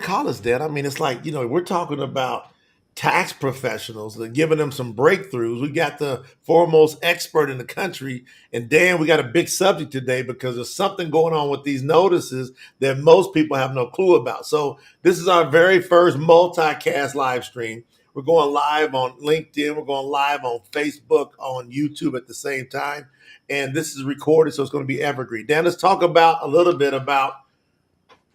call us, Dan. I mean, it's like, we're talking about tax professionals and giving them some breakthroughs. We got the foremost expert in the country. And Dan, we got a big subject today because there's something going on with these notices that most people have no clue about. So this is our very first multicast live stream. We're going live on LinkedIn. We're going live on Facebook, on YouTube at the same time. And this is recorded, so it's going to be evergreen. Dan, let's talk about a little bit about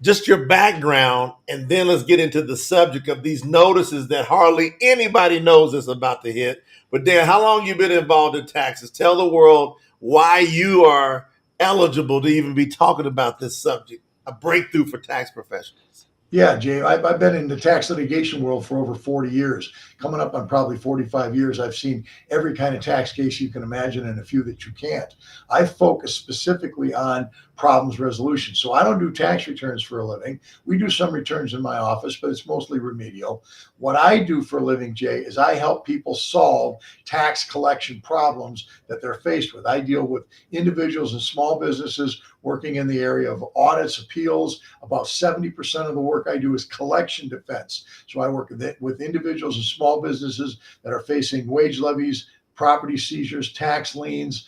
just your background, and then let's get into the subject of these notices that hardly anybody knows is about to hit. But Dan, how long you been involved in taxes? Tell the world why you are eligible to even be talking about this subject, a breakthrough for tax professionals. Yeah, Jay, I've been in the tax litigation world for over 40 years, coming up on probably 45 years. I've seen every kind of tax case you can imagine and a few that you can't. I focus specifically on problems resolution. So I don't do tax returns for a living. We do some returns in my office, but it's mostly remedial. What I do for a living, Jay, is I help people solve tax collection problems that they're faced with. I deal with individuals and small businesses working in the area of audits, appeals. About 70% of the work I do is collection defense. So I work with individuals and small businesses that are facing wage levies, property seizures, tax liens,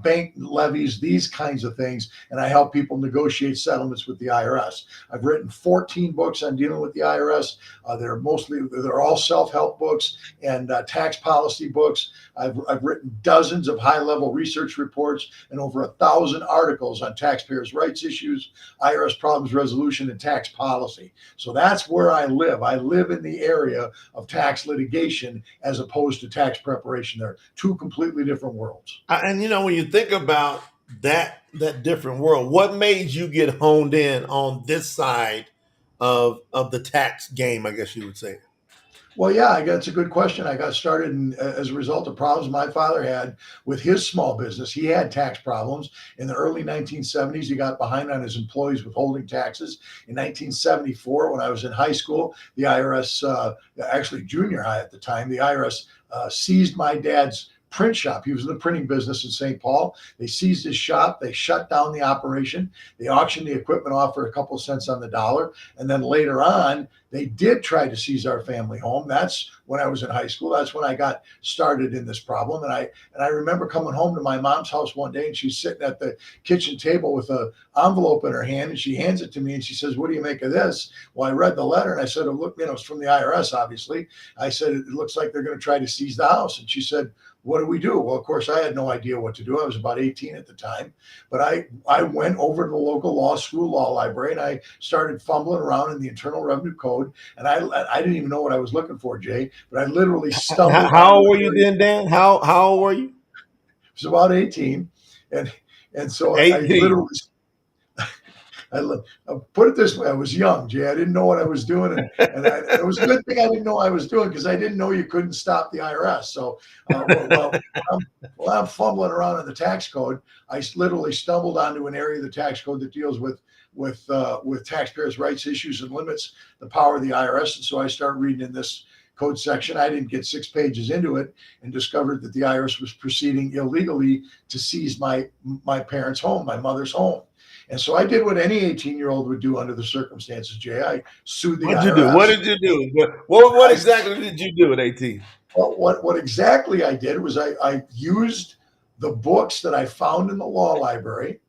bank levies, these kinds of things. And I help people negotiate settlements with the IRS. I've written 14 books on dealing with the IRS. They're all self-help books and tax policy books. I've written dozens of high-level research reports and over 1,000 articles on taxpayers' rights issues, IRS problems resolution, and tax policy. So that's where I live. I live in the area of tax litigation as opposed to tax preparation. They're two completely different worlds. And when you think about that different world, what made you get honed in on this side of the tax game, I guess you would say? Well, yeah, that's a good question. I got started as a result of problems my father had with his small business. He had tax problems in the early 1970s. He got behind on his employees withholding taxes. In 1974, when I was in high school, the IRS, actually junior high at the time, the IRS seized my dad's print shop. He was in the printing business in St. Paul. They seized his shop. They shut down the operation. They auctioned the equipment off for a couple of cents on the dollar. And then later on, they did try to seize our family home. That's when I was in high school. That's when I got started in this problem. And I remember coming home to my mom's house one day, and she's sitting at the kitchen table with an envelope in her hand, and she hands it to me, and she says, "What do you make of this?" Well, I read the letter, and I said, "Oh, look, it's from the IRS, obviously." I said, "It looks like they're going to try to seize the house." And she said, "What do we do?" Well, of course, I had no idea what to do. I was about 18 at the time. But I went over to the local law school law library, and I started fumbling around in the Internal Revenue Code. And I didn't even know what I was looking for, Jay, but I literally stumbled. How old were you then, Dan? How old were you? I was about 18. And so 18. I put it this way, I was young, Jay. I didn't know what I was doing. And it was a good thing I didn't know what I was doing, because I didn't know you couldn't stop the IRS. So while I'm fumbling around in the tax code, I literally stumbled onto an area of the tax code that deals with taxpayers' rights issues and limits the power of the IRS. And so I started reading in this code section. I didn't get 6 pages into it and discovered that the IRS was proceeding illegally to seize my parents' home, my mother's home. And so I did what any 18-year-old would do under the circumstances, Jay. I sued the IRS. What did you do? What exactly did you do at 18? Well, what exactly I did was I used the books that I found in the law library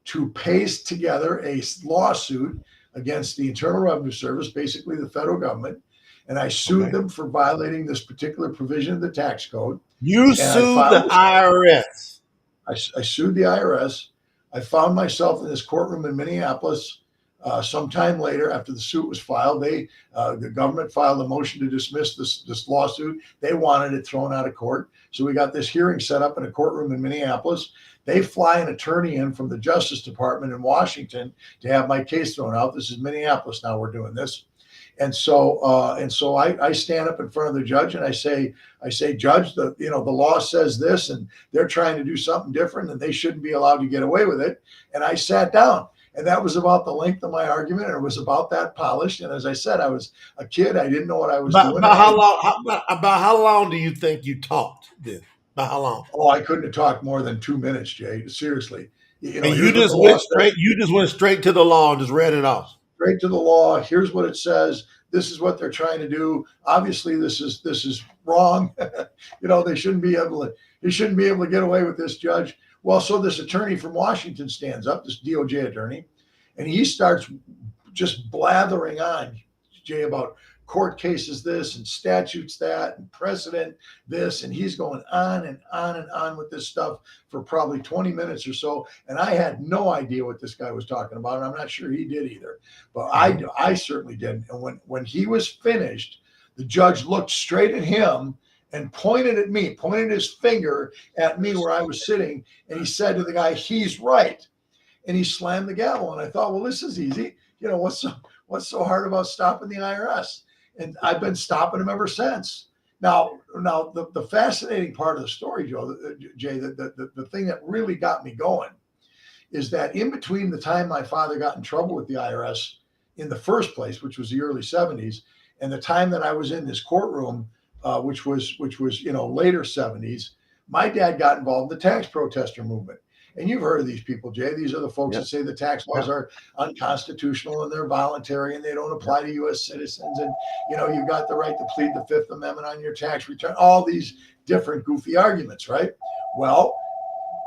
to paste together a lawsuit against the Internal Revenue Service, basically the federal government, and I sued them for violating this particular provision of the tax code. You sued the IRS. I sued the IRS. I found myself in this courtroom in Minneapolis. Sometime later, after the suit was filed, the government filed a motion to dismiss this lawsuit. They wanted it thrown out of court. So we got this hearing set up in a courtroom in Minneapolis. They fly an attorney in from the Justice Department in Washington to have my case thrown out. This is Minneapolis now we're doing this. And so I stand up in front of the judge and I say, "Judge, the law says this, and they're trying to do something different, and they shouldn't be allowed to get away with it." And I sat down. And that was about the length of my argument, and it was about that polished. And as I said, I was a kid. I didn't know what I was doing. About how long do you think you talked then? About how long? Oh, I couldn't have talked more than 2 minutes, Jay. Seriously. You just went straight to the law and just read it off. straight to the law. Here's what it says. This is what they're trying to do. Obviously, this is wrong. They shouldn't be able to. He shouldn't be able to get away with this, Judge. Well, so this attorney from Washington stands up, this DOJ attorney, and he starts just blathering on, Jay, about court cases this and statutes that and precedent this, and he's going on and on and on with this stuff for probably 20 minutes or so, and I had no idea what this guy was talking about, and I'm not sure he did either, but I certainly didn't. And when he was finished, the judge looked straight at him and pointed at me, pointed his finger at me where I was sitting, and he said to the guy, "He's right," and he slammed the gavel. And I thought, well, this is easy. What's so hard about stopping the IRS? And I've been stopping them ever since. Now, the fascinating part of the story, Jay, the thing that really got me going is that in between the time my father got in trouble with the IRS in the first place, which was the early 70s, and the time that I was in this courtroom, which was later 70s, my dad got involved in the tax protester movement. And you've heard of these people, Jay. These are the folks that say the tax laws are unconstitutional and they're voluntary and they don't apply to U.S. citizens. And, you've got the right to plead the Fifth Amendment on your tax return, all these different goofy arguments, right? Well,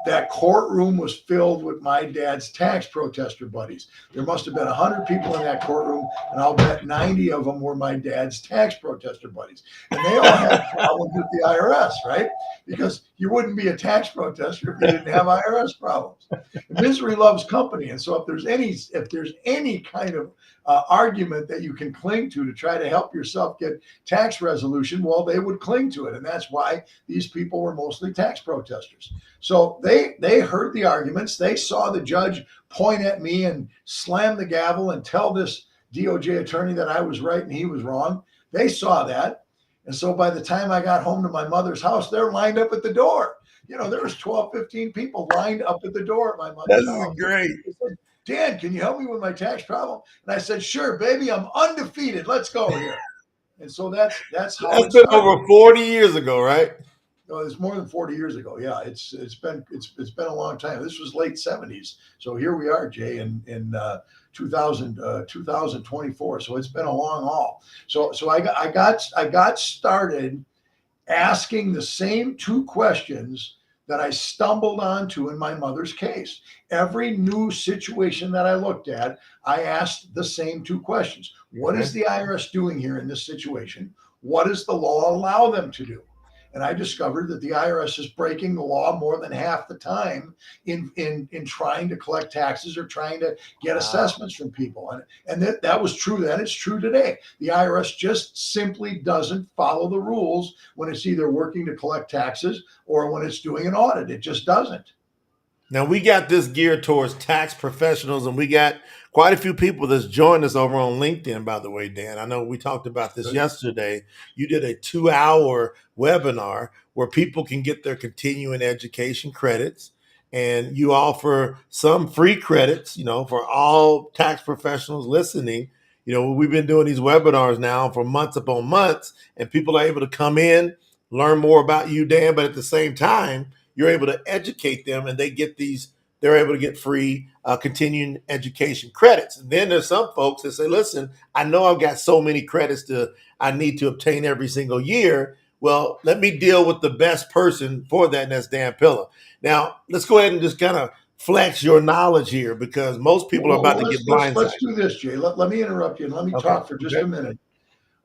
that courtroom was filled with my dad's tax protester buddies. There must have been 100 people in that courtroom, and I'll bet 90 of them were my dad's tax protester buddies. And they all had problems with the IRS, right? Because you wouldn't be a tax protester if you didn't have IRS problems. Misery loves company. And so if there's any kind of argument that you can cling to try to help yourself get tax resolution, well, they would cling to it. And that's why these people were mostly tax protesters. So they heard the arguments. They saw the judge point at me and slam the gavel and tell this DOJ attorney that I was right and he was wrong. They saw that. And so by the time I got home to my mother's house, they're lined up at the door. There was 12, 15 people lined up at the door at my mother's house. That's great. Said, "Dan, can you help me with my tax problem?" And I said, "Sure, baby, I'm undefeated. Let's go here." And so that's how that's been over 40 years ago, right? No, it's more than 40 years ago. Yeah, it's been a long time. This was late 70s. So here we are, Jay, in 2024. So it's been a long haul. So I got started asking the same two questions that I stumbled onto in my mother's case. Every new situation that I looked at, I asked the same two questions. What is the IRS doing here in this situation? What does the law allow them to do? And I discovered that the IRS is breaking the law more than half the time in trying to collect taxes or trying to get assessments from people. And that was true then. It's true today. The IRS just simply doesn't follow the rules when it's either working to collect taxes or when it's doing an audit. It just doesn't. Now, we got this geared towards tax professionals, and we got quite a few people that's joined us over on LinkedIn, by the way, Dan. I know we talked about this yesterday. You did a 2-hour webinar where people can get their continuing education credits, and you offer some free credits, for all tax professionals listening. We've been doing these webinars now for months upon months, and people are able to come in, learn more about you, Dan, but at the same time, you're able to educate them and they're able to get free continuing education credits. And then there's some folks that say, listen, I know I've got so many credits I need to obtain every single year. Well, let me deal with the best person for that, and that's Dan Pilla. Now, let's go ahead and just kind of flex your knowledge here because most people are about to get blindsided. Let's do this, Jay. Let me interrupt you and let me talk for just a minute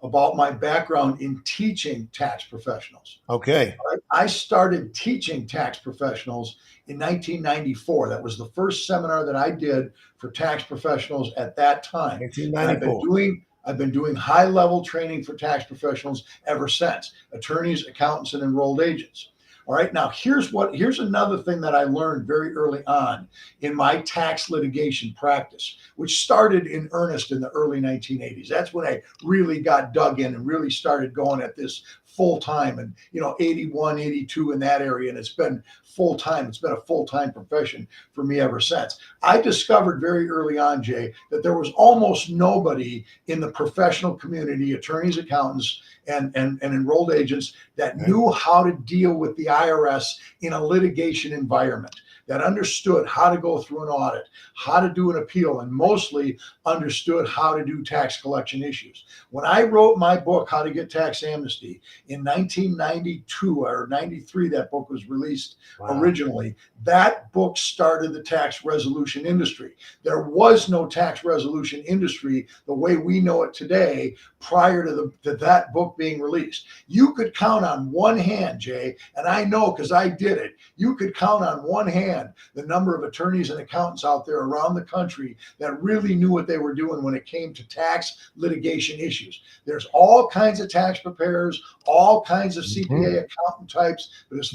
about my background in teaching tax professionals. Okay. I started teaching tax professionals in 1994. That was the first seminar that I did for tax professionals at that time. 1994. I've been doing high-level training for tax professionals ever since, attorneys, accountants, and enrolled agents. All right, now here's another thing that I learned very early on in my tax litigation practice, which started in earnest in the early 1980s. That's when I really got dug in and really started going at this full time, and 81, 82 in that area, and it's been full time. It's been a full-time profession for me ever since. I discovered very early on, Jay, that there was almost nobody in the professional community, attorneys, accountants, and enrolled agents that knew how to deal with the IRS in a litigation environment. that understood how to go through an audit, how to do an appeal, and mostly understood how to do tax collection issues. When I wrote my book, How to Get Tax Amnesty, in 1992 or 93, that book was released originally. That book started the tax resolution industry. There was no tax resolution industry the way we know it today prior to that book being released. You could count on one hand, Jay, and I know because I did it, you could count on one hand the number of attorneys and accountants out there around the country that really knew what they were doing when it came to tax litigation issues. There's all kinds of tax preparers, all kinds of CPA accountant types, but as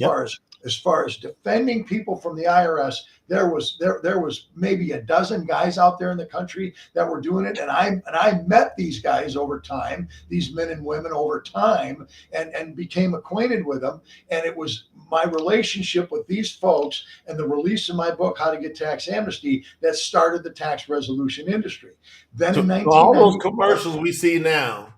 far as defending people from the IRS, there was maybe a dozen guys out there in the country that were doing it, and I met these guys over time, these men and women over time, and became acquainted with them. And it was my relationship with these folks and the release of my book, How to Get Tax Amnesty, that started the tax resolution industry. Then in all those 1994, commercials we see now,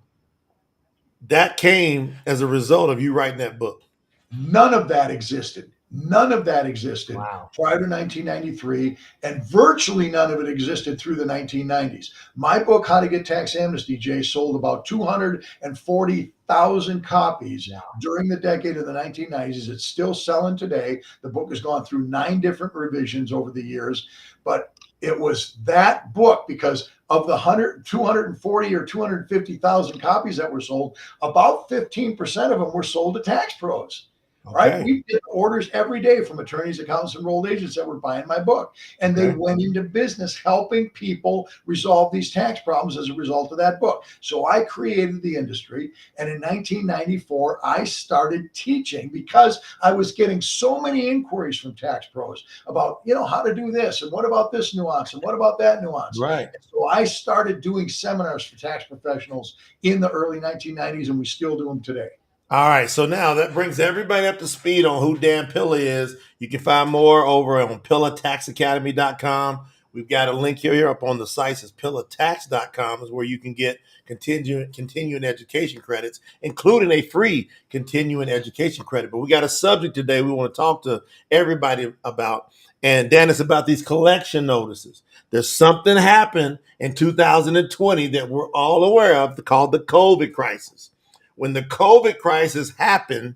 that came as a result of you writing that book. none of that existed. None of that existed prior to 1993, and virtually none of it existed through the 1990s. My book, How to Get Tax Amnesty, Jay, sold about 240,000 copies during the decade of the 1990s. It's still selling today. The book has gone through 9 different revisions over the years, but it was that book, because of the 240 or 250,000 copies that were sold, about 15% of them were sold to tax pros. Right? We get orders every day from attorneys, accountants, and enrolled agents that were buying my book. And they went into business helping people resolve these tax problems as a result of that book. So I created the industry. And in 1994, I started teaching because I was getting so many inquiries from tax pros about, how to do this. And what about this nuance? And what about that nuance? Right. And so I started doing seminars for tax professionals in the early 1990s, and we still do them today. All right, so now that brings everybody up to speed on who Dan Pilla is. You can find more over on PillaTaxAcademy.com. We've got a link here up on the site. It's PillaTax.com is where you can get continuing education credits, including a free continuing education credit. But we got a subject today we want to talk to everybody about. And Dan, it's about these collection notices. There's something happened in 2020 that we're all aware of called the COVID crisis. When the COVID crisis happened,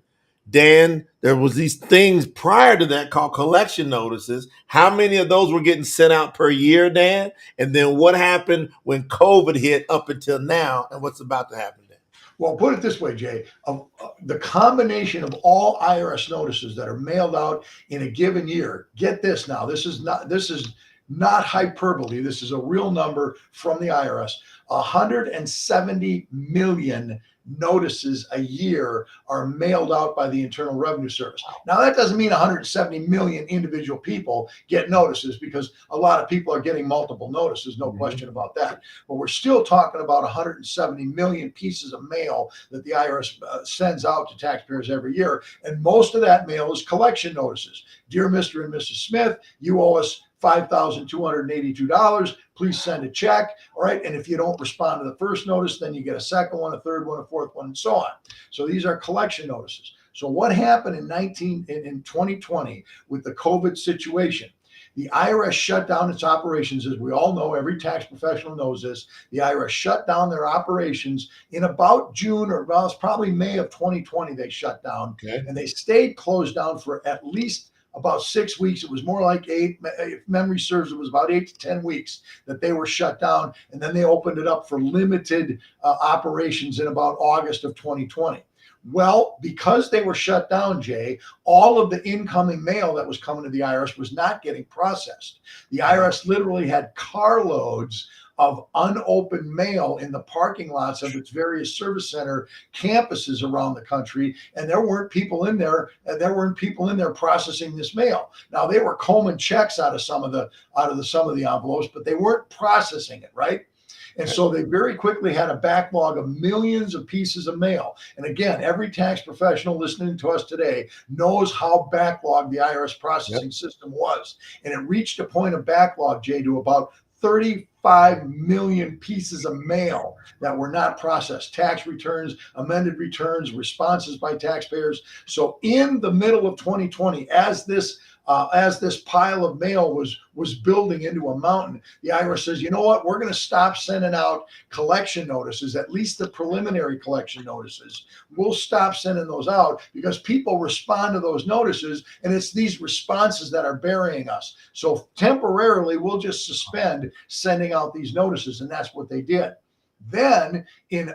Dan, there was these things prior to that called collection notices. How many of those were getting sent out per year, Dan? And then what happened when COVID hit up until now, and what's about to happen, Dan? Well, put it this way, Jay. The combination of all IRS notices that are mailed out in a given year, get this now, this is not hyperbole. This is a real number from the IRS. 170 million notices a year are mailed out by the Internal Revenue Service. Now, that doesn't mean 170 million individual people get notices, because a lot of people are getting multiple notices, no question about that. But we're still talking about 170 million pieces of mail that the IRS sends out to taxpayers every year. And most of that mail is collection notices. Dear Mr. and Mrs. Smith, you owe us $5,282. Please send a check. All right. And if you don't respond to the first notice, then you get a second one, a third one, a fourth one, and so on. So these are collection notices. So what happened in 2020 with the COVID situation? The IRS shut down its operations. As we all know, every tax professional knows this. The IRS shut down their operations in about June, or well, it's probably May of 2020 they shut down. And they stayed closed down for at least about 6 weeks. It was more like 8. If memory serves, it was about 8 to 10 weeks that they were shut down. And then they opened it up for limited operations in about August of 2020. Well, because they were shut down, Jay, all of the incoming mail that was coming to the IRS was not getting processed. The IRS literally had carloads of unopened mail in the parking lots of its various service center campuses around the country, and there weren't people in there. Processing this mail. Now, they were combing checks out of some of the envelopes, but they weren't processing it, right? And so they very quickly had a backlog of millions of pieces of mail. And again, every tax professional listening to us today knows how backlogged the IRS processing system was. And it reached a point of backlog, Jay, to about 35 million pieces of mail that were not processed. Tax returns, amended returns, responses by taxpayers. So in the middle of 2020, as this As this pile of mail was building into a mountain, the IRS says, you know what, we're going to stop sending out collection notices, at least the preliminary collection notices. We'll stop sending those out because people respond to those notices, and it's these responses that are burying us. So temporarily, we'll just suspend sending out these notices, and that's what they did. Then, in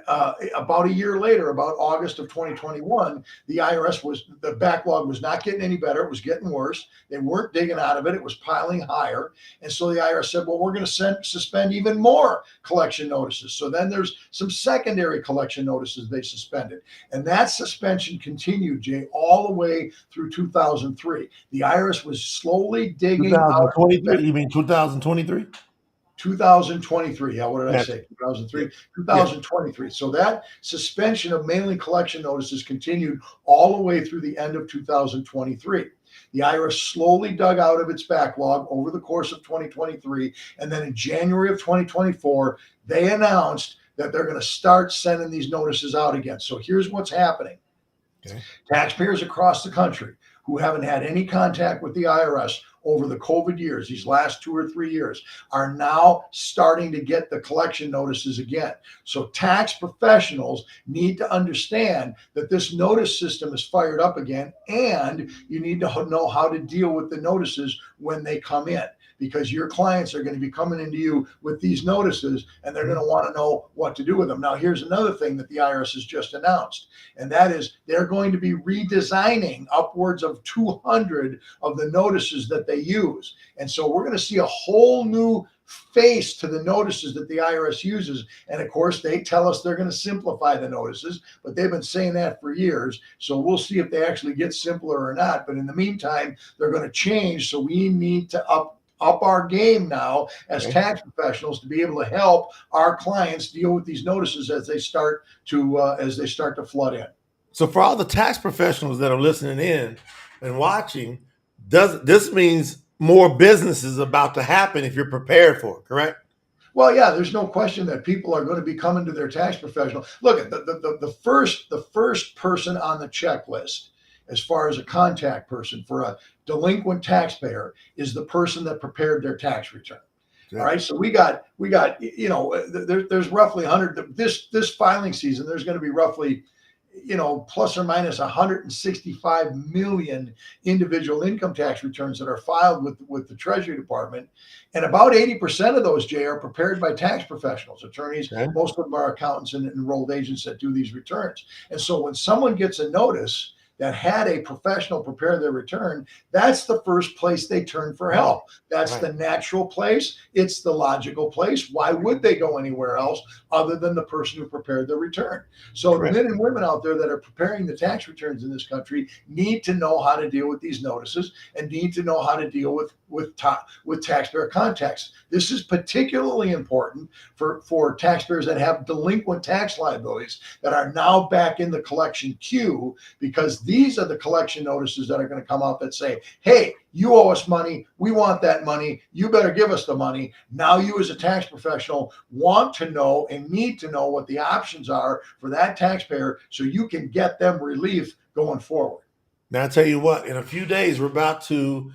about a year later, about August of 2021, the backlog was not getting any better. It was getting worse. They weren't digging out of it. It was piling higher. And so the IRS said, well, we're going to suspend even more collection notices. So then there's some secondary collection notices they suspended. And that suspension continued, Jay, all the way through 2003. The IRS was slowly digging out. 2023? You mean 2023? 2023. Yeah, what did I Yes. say? 2003, Yeah. 2023. So that suspension of mailing collection notices continued all the way through the end of 2023. The IRS slowly dug out of its backlog over the course of 2023. And then in January of 2024, they announced that they're going to start sending these notices out again. So here's what's happening. Okay. Taxpayers across the country who haven't had any contact with the IRS over the COVID years, these last 2 or 3 years, are now starting to get the collection notices again. So tax professionals need to understand that this notice system is fired up again, and you need to know how to deal with the notices when they come in, because your clients are going to be coming into you with these notices, and they're going to want to know what to do with them. Now, here's another thing that the IRS has just announced, and that is they're going to be redesigning upwards of 200 of the notices that they use. And so we're going to see a whole new face to the notices that the IRS uses. And of course, they tell us they're going to simplify the notices, but they've been saying that for years. So we'll see if they actually get simpler or not. But in the meantime, they're going to change. So we need to up our game now as tax professionals to be able to help our clients deal with these notices as they start to flood in. So for all the tax professionals that are listening in and watching, this means more business is about to happen if you're prepared for it, correct? Well, yeah, there's no question that people are going to be coming to their tax professional. Look at the first person on the checklist as far as a contact person for a delinquent taxpayer is the person that prepared their tax return. Yeah. All right, so we got there's roughly 100 this filing season. There's going to be roughly plus or minus 165 million individual income tax returns that are filed with the Treasury Department. And about 80% of those, Jay, are prepared by tax professionals, attorneys. Okay. Most of them are accountants and enrolled agents that do these returns. And so when someone gets a notice that had a professional prepare their return, that's the first place they turn for help. That's the natural place. It's the logical place. Why would they go anywhere else other than the person who prepared their return? So the men and women out there that are preparing the tax returns in this country need to know how to deal with these notices and need to know how to deal with taxpayer contacts. This is particularly important for taxpayers that have delinquent tax liabilities that are now back in the collection queue, because these are the collection notices that are going to come out that say, hey, you owe us money. We want that money. You better give us the money. Now you as a tax professional want to know and need to know what the options are for that taxpayer so you can get them relief going forward. Now, I tell you what, in a few days, we're about to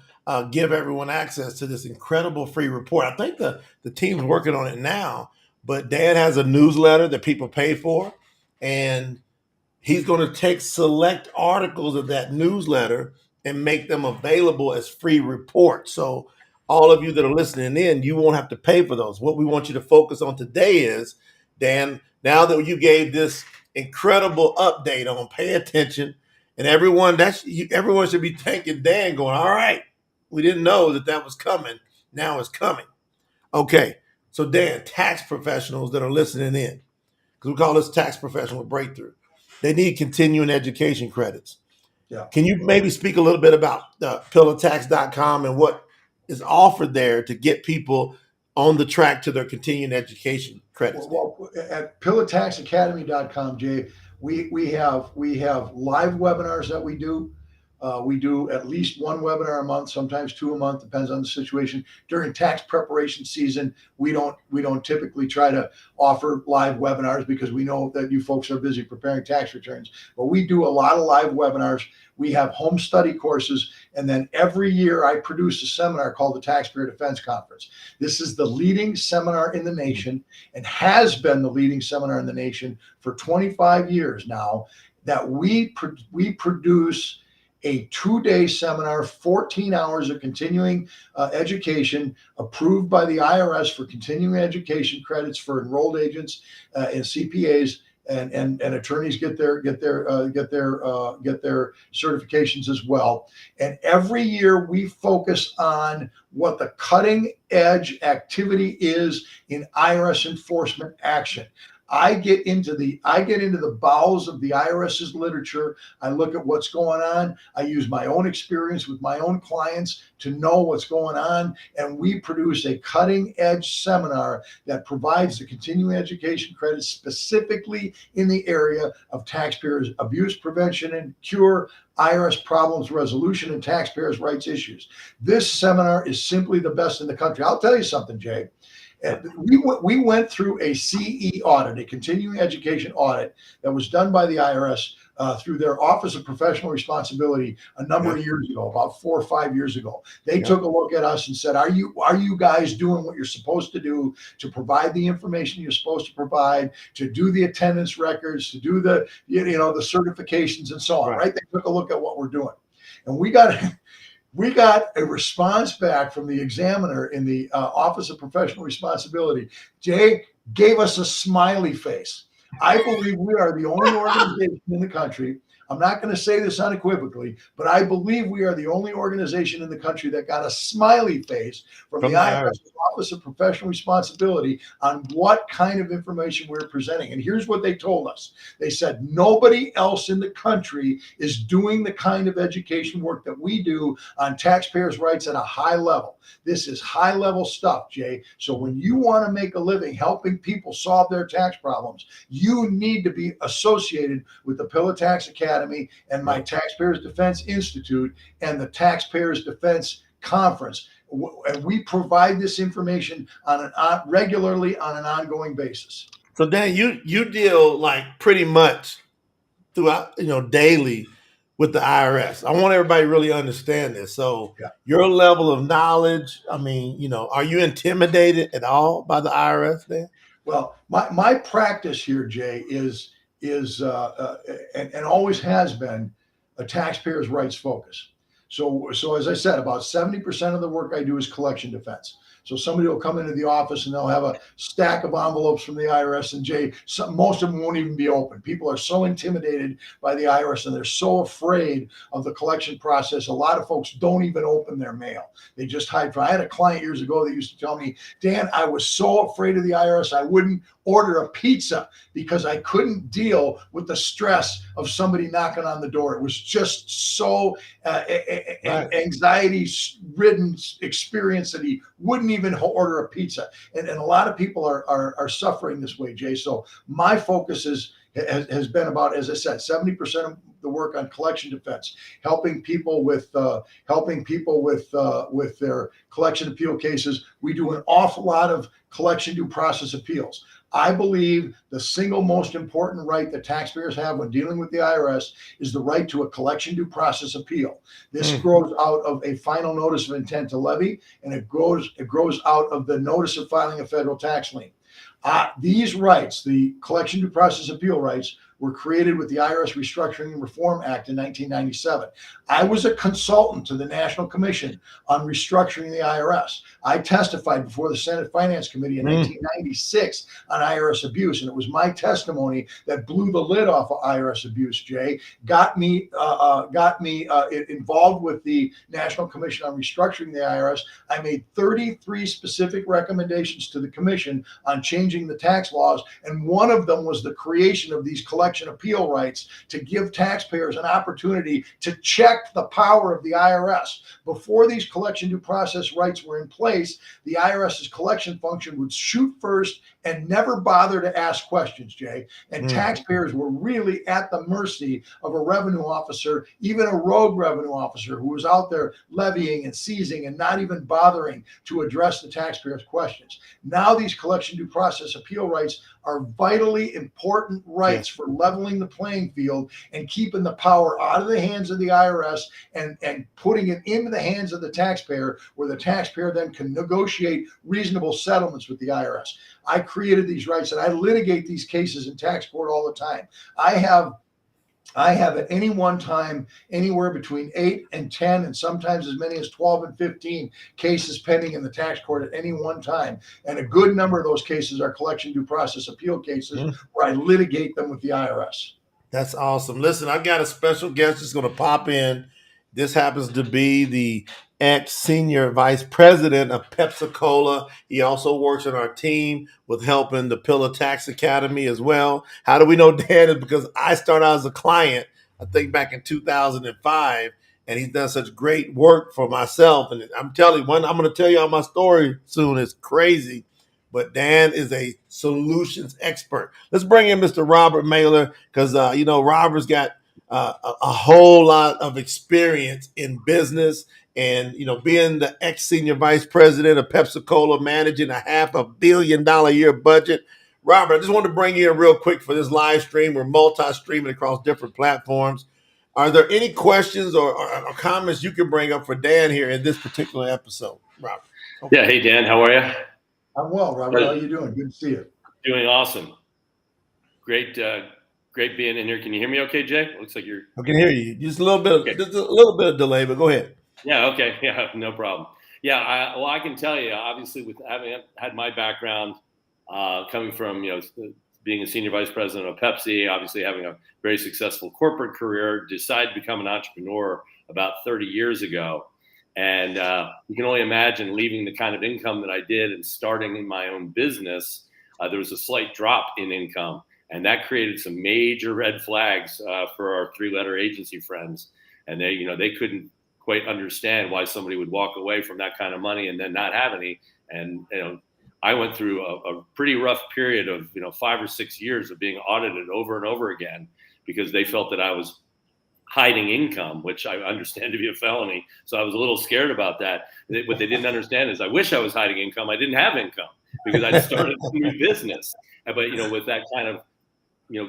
give everyone access to this incredible free report. I think the team's working on it now, but Dan has a newsletter that people pay for, and he's going to take select articles of that newsletter and make them available as free reports. So all of you that are listening in, you won't have to pay for those. What we want you to focus on today is, Dan, now that you gave this incredible update on pay attention, and everyone should be thanking Dan, going, all right, we didn't know that was coming. Now it's coming. Okay, so Dan, tax professionals that are listening in, because we call this tax professional breakthrough, they need continuing education credits. Yeah. Can you maybe speak a little bit about PillaTax.com and what is offered there to get people on the track to their continuing education credits? Well, at PillaTaxAcademy.com, Jay, we have live webinars that we do. We do at least one webinar a month, sometimes two a month, depends on the situation. During tax preparation season, we don't typically try to offer live webinars because we know that you folks are busy preparing tax returns. But we do a lot of live webinars. We have home study courses, and then every year I produce a seminar called the Taxpayer Defense Conference. This is the leading seminar in the nation and has been the leading seminar in the nation for 25 years now, that we produce a 2-day seminar, 14 hours of continuing education approved by the IRS for continuing education credits for enrolled agents and CPAs. And attorneys get their certifications as well. And every year we focus on what the cutting edge activity is in IRS enforcement action. I get into the bowels of the IRS's literature. I look at what's going on. I use my own experience with my own clients to know what's going on. And we produce a cutting edge seminar that provides the continuing education credits specifically in the area of taxpayers abuse prevention and cure, IRS problems resolution, and taxpayers' rights issues. This seminar is simply the best in the country. I'll tell you something, Jay. We went through a CE audit, a continuing education audit that was done by the IRS through their Office of Professional Responsibility a number of years ago, about 4 or 5 years ago. They took a look at us and said, are you guys doing what you're supposed to do to provide the information you're supposed to provide, to do the attendance records, to do the the certifications and so on, right? They took a look at what we're doing. And we got a response back from the examiner in the Office of Professional Responsibility. Jay gave us a smiley face. I believe we are the only organization in the country. I'm not going to say this unequivocally, but I believe we are the only organization in the country that got a smiley face from the IRS Office of Professional Responsibility on what kind of information we're presenting. And here's what they told us. They said, nobody else in the country is doing the kind of education work that we do on taxpayers' rights at a high level. This is high level stuff, Jay. So when you want to make a living helping people solve their tax problems, you need to be associated with the Pilla Tax Academy and my Taxpayers Defense Institute and the Taxpayers Defense Conference. And we provide this information regularly on an ongoing basis. So Dan, you deal like pretty much throughout, daily with the IRS. I want everybody to really understand this. So your level of knowledge, are you intimidated at all by the IRS, Dan? Well, my practice here, Jay, is and always has been a taxpayers' rights focus. So as I said, about 70% of the work I do is collection defense. So somebody will come into the office and they'll have a stack of envelopes from the IRS, and Jay, most of them won't even be open. People are so intimidated by the IRS and they're so afraid of the collection process. A lot of folks don't even open their mail. They just hide from. I had a client years ago that used to tell me, Dan, I was so afraid of the IRS, I wouldn't order a pizza because I couldn't deal with the stress of somebody knocking on the door. It was just so anxiety-ridden experience that he wouldn't even order a pizza. And a lot of people are suffering this way, Jay. So my focus has been about, as I said, 70% of the work on collection defense, helping people with their collection appeal cases. We do an awful lot of collection due process appeals. I believe the single most important right that taxpayers have when dealing with the IRS is the right to a collection due process appeal. This grows out of a final notice of intent to levy, and it grows out of the notice of filing a federal tax lien. These rights, the collection due process appeal rights, were created with the IRS Restructuring and Reform Act in 1997. I was a consultant to the National Commission on Restructuring the IRS. I testified before the Senate Finance Committee in 1996 on IRS abuse, and it was my testimony that blew the lid off of IRS abuse, Jay, got me involved with the National Commission on Restructuring the IRS. I made 33 specific recommendations to the commission on changing the tax laws, and one of them was the creation of these collection appeal rights to give taxpayers an opportunity to check the power of the IRS. Before these collection due process rights were in place, the IRS's collection function would shoot first and never bother to ask questions, Jay. And Mm. taxpayers were really at the mercy of a revenue officer, even a rogue revenue officer who was out there levying and seizing and not even bothering to address the taxpayers' questions. Now these collection due process appeal rights are vitally important rights for leveling the playing field and keeping the power out of the hands of the IRS and putting it into the hands of the taxpayer, where the taxpayer then can negotiate reasonable settlements with the IRS. I created these rights and I litigate these cases in tax court all the time. I have at any one time anywhere between 8 and 10 and sometimes as many as 12 and 15 cases pending in the tax court at any one time. And a good number of those cases are collection due process appeal cases where I litigate them with the IRS. That's awesome. Listen, I got a special guest that's going to pop in. This happens to be the ex-senior vice president of Pepsi Cola. He also works on our team with helping the Pilla Tax Academy as well. How do we know Dan? Is because I started out as a client, I think back in 2005, and he's done such great work for myself. And I'm telling you, I'm going to tell you all my story soon. It's crazy. But Dan is a solutions expert. Let's bring in Mr. Robert Mailer because, Robert's got a whole lot of experience in business and, being the ex-senior vice president of Pepsi Cola, managing a $500 million a year budget. Robert, I just want to bring you in real quick for this live stream. We're multi-streaming across different platforms. Are there any questions or comments you can bring up for Dan here in this particular episode, Robert? Okay. Yeah. Hey, Dan, how are you? I'm well, Robert. How are you doing? Good to see you. Doing awesome. Great, great being in here. Can you hear me okay, Jay? Looks like you're. I can hear you. Just a little bit of delay, but go ahead. Yeah. Okay. Yeah. No problem. Yeah. I can tell you, obviously, with having had my background coming from, being a senior vice president of Pepsi, obviously having a very successful corporate career, decided to become an entrepreneur about 30 years ago. And you can only imagine leaving the kind of income that I did and starting in my own business. There was a slight drop in income, and that created some major red flags for our three-letter agency friends. And they couldn't quite understand why somebody would walk away from that kind of money and then not have any. And I went through a pretty rough period of 5 or 6 years of being audited over and over again because they felt that I was hiding income, which I understand to be a felony. So I was a little scared about that. What they didn't understand is I wish I was hiding income. I didn't have income because I started a new business. But, with that kind of,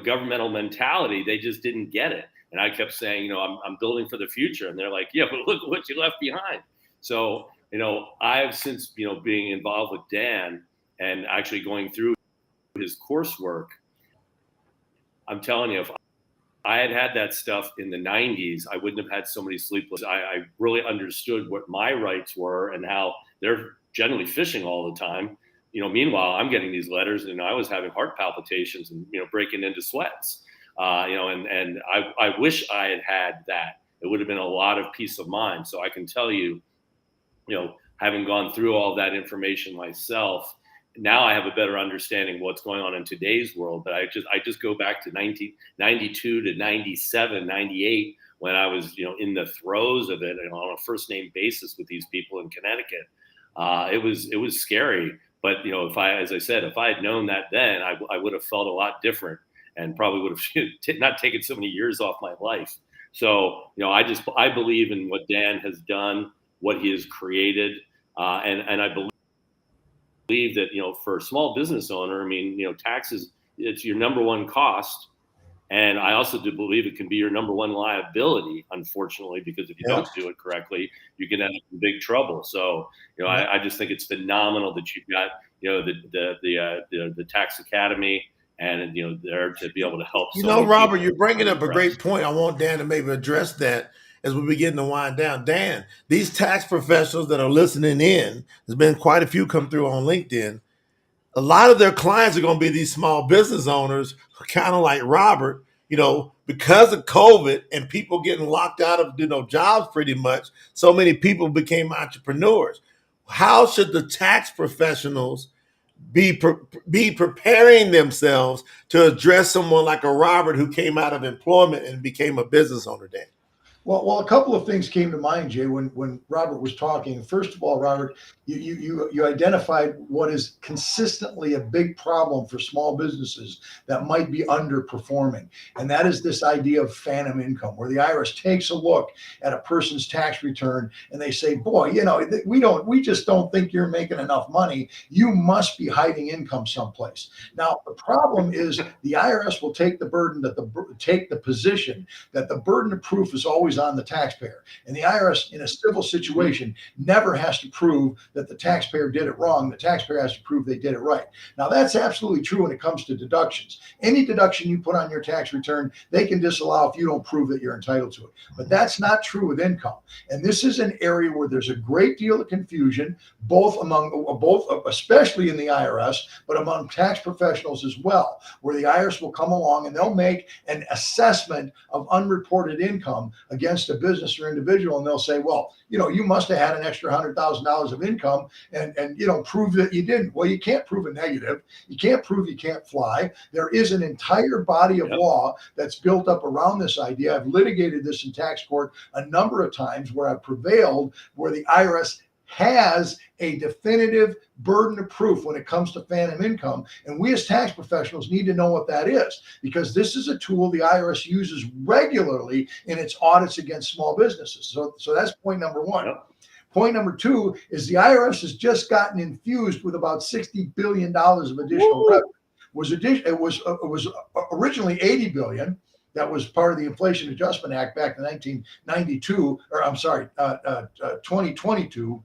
governmental mentality, they just didn't get it. And I kept saying, I'm building for the future. And they're like, yeah, but look what you left behind. So, I've since, being involved with Dan and actually going through his coursework, I'm telling you, if I had had that stuff in the 90s, I wouldn't have had so many sleepless. I really understood what my rights were and how they're generally fishing all the time. Meanwhile, I'm getting these letters and I was having heart palpitations and, breaking into sweats. And I wish I had had that. It would have been a lot of peace of mind. So I can tell you, having gone through all that information myself, now I have a better understanding of what's going on in today's world. But I just go back to 1992 to 97, 98, when I was, in the throes of it and on a first name basis with these people in Connecticut. It was scary. But, if I had known that then, I would have felt a lot different and probably would have not taken so many years off my life. So, I believe in what Dan has done, what he has created. And I believe that, for a small business owner, taxes, it's your number one cost. And I also do believe it can be your number one liability, unfortunately, because if you don't do it correctly, you can end up in big trouble. So, I just think it's phenomenal that you've got, the Tax Academy and, there to be able to help. Robert, you're bringing up a great point. I want Dan to maybe address that as we begin to wind down. Dan, these tax professionals that are listening in, there's been quite a few come through on LinkedIn. A lot of their clients are going to be these small business owners, kind of like Robert, because of COVID and people getting locked out of, jobs pretty much. So many people became entrepreneurs. How should the tax professionals be preparing themselves to address someone like a Robert who came out of employment and became a business owner, Dan? Well, a couple of things came to mind, Jay, when Robert was talking. First of all, Robert, you identified what is consistently a big problem for small businesses that might be underperforming, and that is this idea of phantom income, where the IRS takes a look at a person's tax return and they say, "Boy, we just don't think you're making enough money. You must be hiding income someplace." Now, the problem is the IRS will take the position that the burden of proof is always on the taxpayer. And the IRS, in a civil situation, never has to prove that the taxpayer did it wrong. The taxpayer has to prove they did it right. Now, that's absolutely true when it comes to deductions. Any deduction you put on your tax return, they can disallow if you don't prove that you're entitled to it. But that's not true with income. And this is an area where there's a great deal of confusion, both, especially in the IRS, but among tax professionals as well, where the IRS will come along and they'll make an assessment of unreported income against a business or individual, and they'll say, well, you must have had an extra $100,000 of income, and prove that you didn't. Well, you can't prove a negative. You can't prove you can't fly. There is an entire body of law that's built up around this idea. I've litigated this in tax court a number of times where I've prevailed, where the IRS has a definitive burden of proof when it comes to phantom income. And we as tax professionals need to know what that is, because this is a tool the IRS uses regularly in its audits against small businesses. So that's point number one. Yep. Point number two is the IRS has just gotten infused with about $60 billion of additional revenue. It was originally $80 billion. That was part of the Inflation Adjustment Act back in 1992, or I'm sorry, 2022.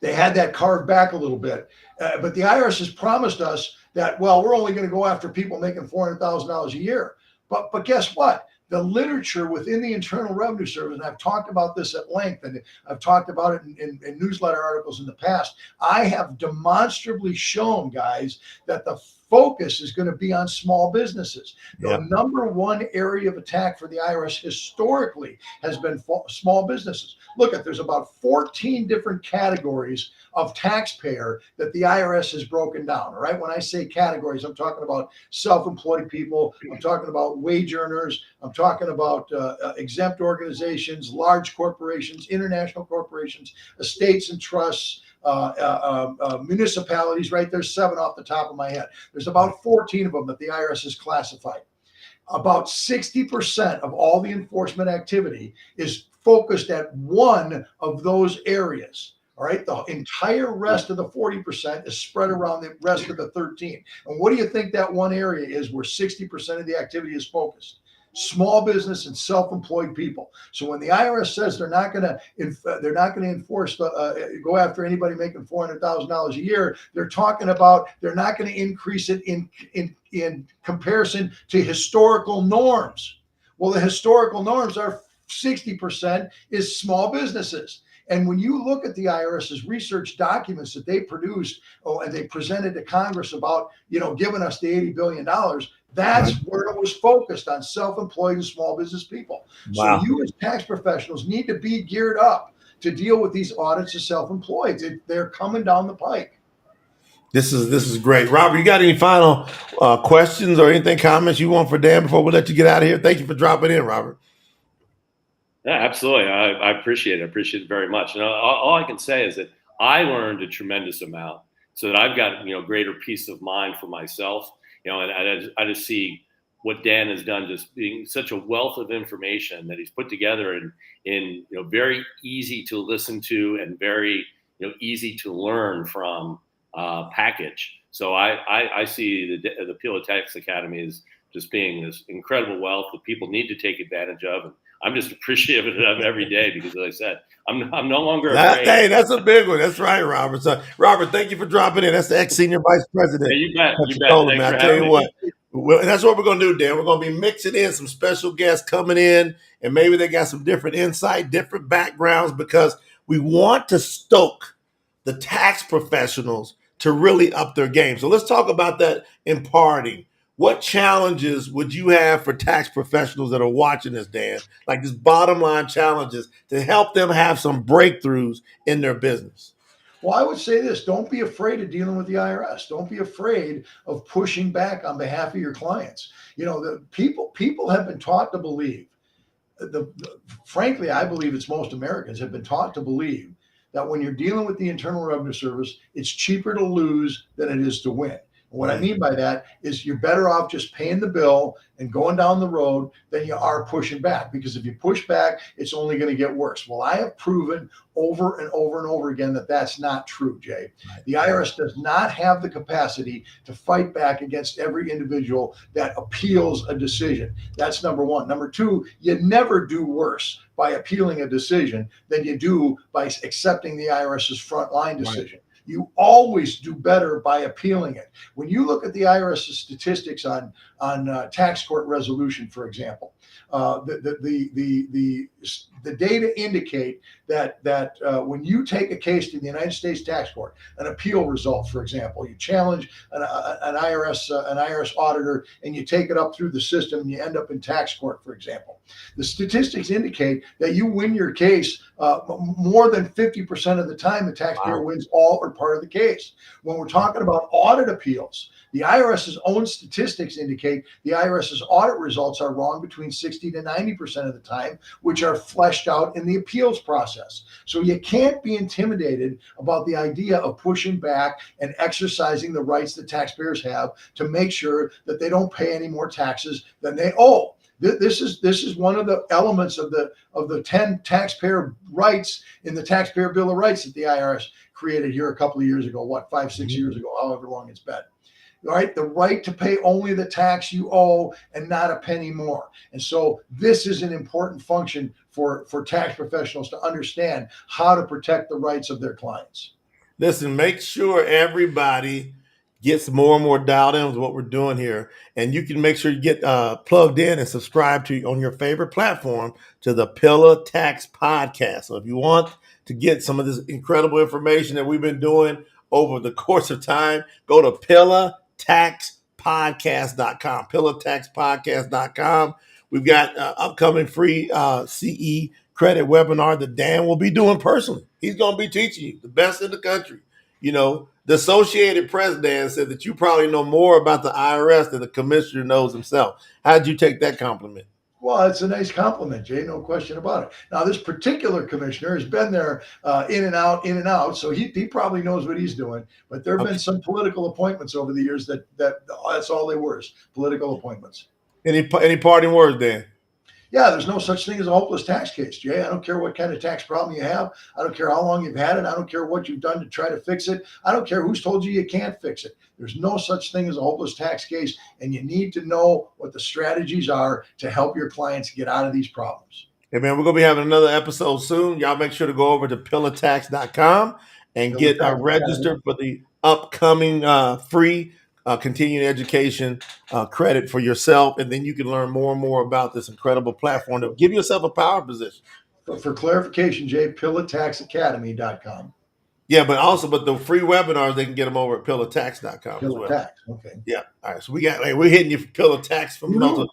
They had that carved back a little bit. But the IRS has promised us that, well, we're only going to go after people making $400,000 a year. But guess what? The literature within the Internal Revenue Service, and I've talked about this at length, and I've talked about it in newsletter articles in the past, I have demonstrably shown, guys, that the focus is going to be on small businesses. The number one area of attack for the IRS historically has been small businesses. Look, there's about 14 different categories of taxpayer that the IRS has broken down. All right. When I say categories, I'm talking about self-employed people. I'm talking about wage earners. I'm talking about exempt organizations, large corporations, international corporations, estates and trusts, municipalities, right? There's 7 off the top of my head. There's about 14 of them that the IRS has classified. About 60% of all the enforcement activity is focused at one of those areas. All right. The entire rest of the 40% is spread around the rest of the 13. And what do you think that one area is where 60% of the activity is focused? Small business and self-employed people. So when the IRS says they're not going to enforce go after anybody making $400,000 a year, they're talking about they're not going to increase it in comparison to historical norms. Well, the historical norms are 60% is small businesses. And when you look at the IRS's research documents that they produced and they presented to Congress about, giving us the $80 billion, that's where it was focused, on self-employed and small business people. Wow. So you as tax professionals need to be geared up to deal with these audits of self-employed. They're coming down the pike. This is great. Robert, you got any final questions or anything, comments you want for Dan before we let you get out of here? Thank you for dropping in, Robert. Yeah, absolutely. I appreciate it. I appreciate it very much. And all I can say is that I learned a tremendous amount, so that I've got greater peace of mind for myself. And I just see what Dan has done, just being such a wealth of information that he's put together in very easy to listen to and very easy to learn from package. So I see the Pilla Tax Academy as just being this incredible wealth that people need to take advantage of. And I'm just appreciative of every day, because, as I said, I'm no longer afraid. Hey, that's a big one. That's right, Robert. So, Robert, thank you for dropping in. That's the ex-senior vice president. Yeah, you bet. I tell you what, and that's what we're going to do, Dan. We're going to be mixing in some special guests coming in, and maybe they got some different insight, different backgrounds, because we want to stoke the tax professionals to really up their game. So let's talk about that in parting. What challenges would you have for tax professionals that are watching this, Dan? Like just bottom line challenges to help them have some breakthroughs in their business? Well, I would say this: don't be afraid of dealing with the IRS. Don't be afraid of pushing back on behalf of your clients. The people have been taught to believe, frankly, I believe it's most Americans have been taught to believe that when you're dealing with the Internal Revenue Service, it's cheaper to lose than it is to win. And what I mean by that is you're better off just paying the bill and going down the road than you are pushing back. Because if you push back, it's only going to get worse. Well, I have proven over and over and over again that that's not true, Jay. The IRS does not have the capacity to fight back against every individual that appeals a decision. That's number one. Number two, you never do worse by appealing a decision than you do by accepting the IRS's frontline decision. You always do better by appealing it. When you look at the IRS's statistics on tax court resolution, for example, the data indicate that when you take a case to the United States Tax Court, an appeal result, for example, you challenge an IRS auditor and you take it up through the system and you end up in tax court, for example. The statistics indicate that you win your case more than 50% of the time. The taxpayer wins all or part of the case. When we're talking about audit appeals, the IRS's own statistics indicate the IRS's audit results are wrong between 60 to 90% of the time, which are fleshed out in the appeals process. So you can't be intimidated about the idea of pushing back and exercising the rights that taxpayers have to make sure that they don't pay any more taxes than they owe. This is one of the elements of the 10 taxpayer rights in the Taxpayer Bill of Rights that the IRS created here a couple of years ago, 5, 6 years ago, however long it's been. All right, the right to pay only the tax you owe and not a penny more. And so this is an important function for tax professionals to understand how to protect the rights of their clients. Listen, make sure everybody gets more and more dialed in with what we're doing here. And you can make sure you get plugged in and subscribe to on your favorite platform to the Pilla Tax Podcast. So if you want to get some of this incredible information that we've been doing over the course of time, go to PillaTaxPodcast.com, PillaTaxPodcast.com. We've got upcoming free CE credit webinar that Dan will be doing personally. He's going to be teaching you the best in the country. You know, the Associated Press, Dan, said that you probably know more about the IRS than the commissioner knows himself. How'd you take that compliment? Well, it's a nice compliment, Jay, no question about it. Now, this particular commissioner has been there in and out, so he probably knows what he's doing. But there have been some political appointments over the years that's all they were, is political appointments. Any parting words, Dan? Yeah, there's no such thing as a hopeless tax case, Jay. I don't care what kind of tax problem you have. I don't care how long you've had it. I don't care what you've done to try to fix it. I don't care who's told you can't fix it. There's no such thing as a hopeless tax case, and you need to know what the strategies are to help your clients get out of these problems. Hey, man, we're going to be having another episode soon. Y'all make sure to go over to PillaTax.com and get registered for the upcoming free continuing education credit for yourself, and then you can learn more and more about this incredible platform to give yourself a power position. For clarification, Jay, PillaTaxAcademy.com. Yeah, but the free webinars, they can get them over at PillaTax.com as well. Tax, okay. Yeah. All right. So we're hitting you for Pilla Tax from we got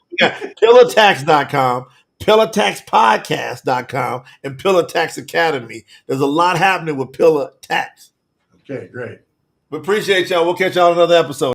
PillaTax.com, PillaTaxPodcast.com, and Pilla Tax Academy. There's a lot happening with Pilla Tax. Okay, great. We appreciate y'all. We'll catch y'all on another episode.